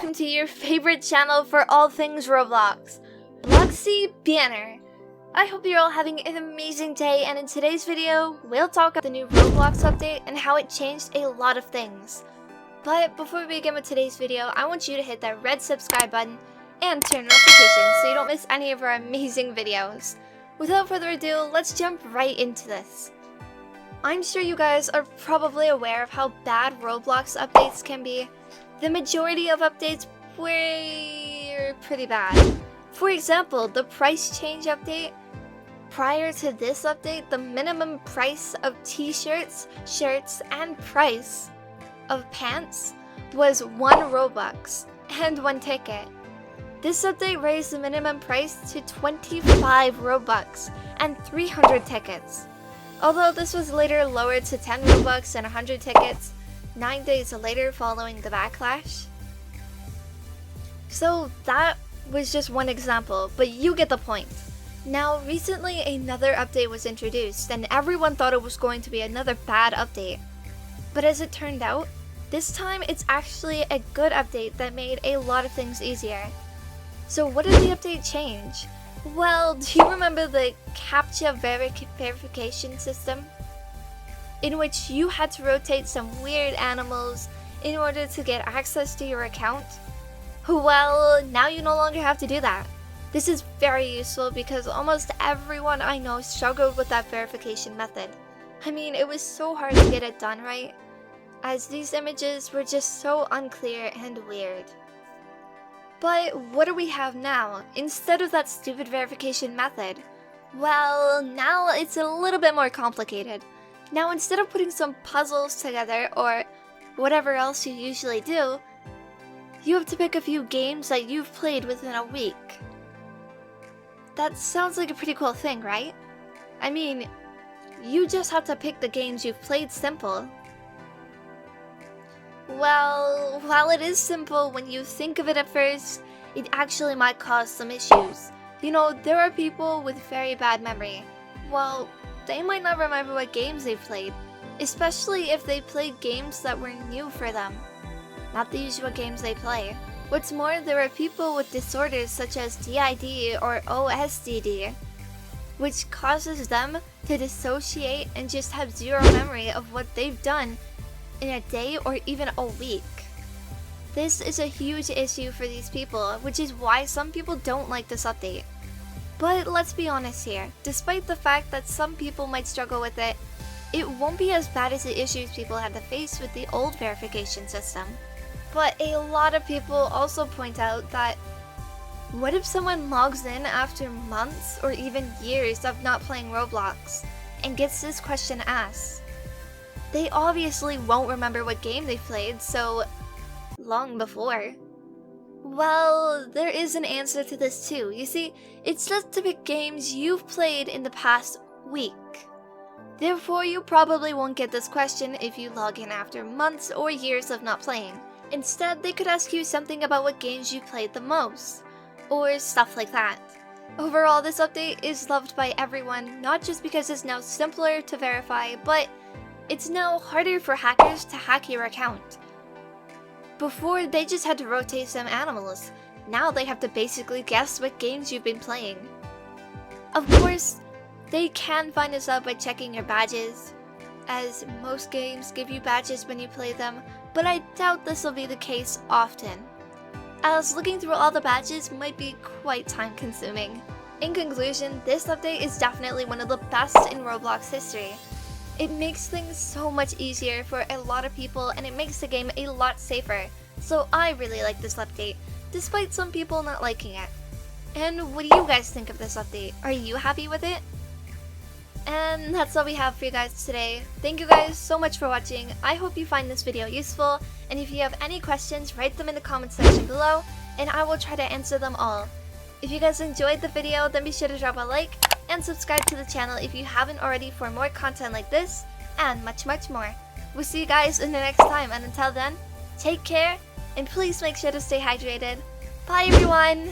welcome to your favorite channel for all things Roblox, Bloxy Banner. I hope you're all having an amazing day, and in today's video, we'll talk about the new Roblox update and how it changed a lot of things. But before we begin with today's video, I want you to hit that red subscribe button and turn notifications so you don't miss any of our amazing videos. Without further ado, let's jump right into this. I'm sure you guys are probably aware of how bad Roblox updates can be. The majority of updates were pretty bad. For example, the price change update. Prior to this update, the minimum price of t-shirts, shirts, and price of pants was 1 Robux and 1 ticket. This update raised the minimum price to 25 Robux and 300 tickets. Although this was later lowered to 10 Robux and 100 tickets 9 days later following the backlash. So that was just one example, but you get the point. Now recently another update was introduced and everyone thought it was going to be another bad update. But as it turned out, this time it's actually a good update that made a lot of things easier. So what did the update change? Well, do you remember the CAPTCHA verification system? In which you had to rotate some weird animals in order to get access to your account? Well, now you no longer have to do that. This is very useful because almost everyone I know struggled with that verification method. I mean, it was so hard to get it done right, as these images were just so unclear and weird. But what do we have now, instead of that stupid verification method? Well, now it's a little bit more complicated. Now instead of putting some puzzles together or whatever else you usually do, you have to pick a few games that you've played within a week. That sounds like a pretty cool thing, right? I mean, you just have to pick the games you've played simple. Well, while it is simple when you think of it at first, it actually might cause some issues. You know, there are people with very bad memory. Well, they might not remember what games they played, especially if they played games that were new for them, not the usual games they play. What's more, there are people with disorders such as DID or OSDD, which causes them to dissociate and just have zero memory of what they've done in a day or even a week. This is a huge issue for these people, which is why some people don't like this update. But let's be honest here, despite the fact that some people might struggle with it, it won't be as bad as the issues people had to face with the old verification system. But a lot of people also point out that what if someone logs in after months or even years of not playing Roblox and gets this question asked? They obviously won't remember what game they played so long before. Well, there is an answer to this too. You see, it's just to pick games you've played in the past week. Therefore, you probably won't get this question if you log in after months or years of not playing. Instead, they could ask you something about what games you played the most, or stuff like that. Overall, this update is loved by everyone, not just because it's now simpler to verify, but it's now harder for hackers to hack your account. Before, they just had to rotate some animals. Now they have to basically guess what games you've been playing. Of course, they can find this out by checking your badges, as most games give you badges when you play them, but I doubt this will be the case often, as looking through all the badges might be quite time consuming. In conclusion, this update is definitely one of the best in Roblox history. It makes things so much easier for a lot of people and it makes the game a lot safer. So I really like this update, despite some people not liking it. And what do you guys think of this update? Are you happy with it? And that's all we have for you guys today. Thank you guys so much for watching. I hope you find this video useful, and if you have any questions, write them in the comment section below and I will try to answer them all. If you guys enjoyed the video, then be sure to drop a like and subscribe to the channel if you haven't already for more content like this and much more. We'll see you guys in the next time, and until then, take care and please make sure to stay hydrated. Bye everyone!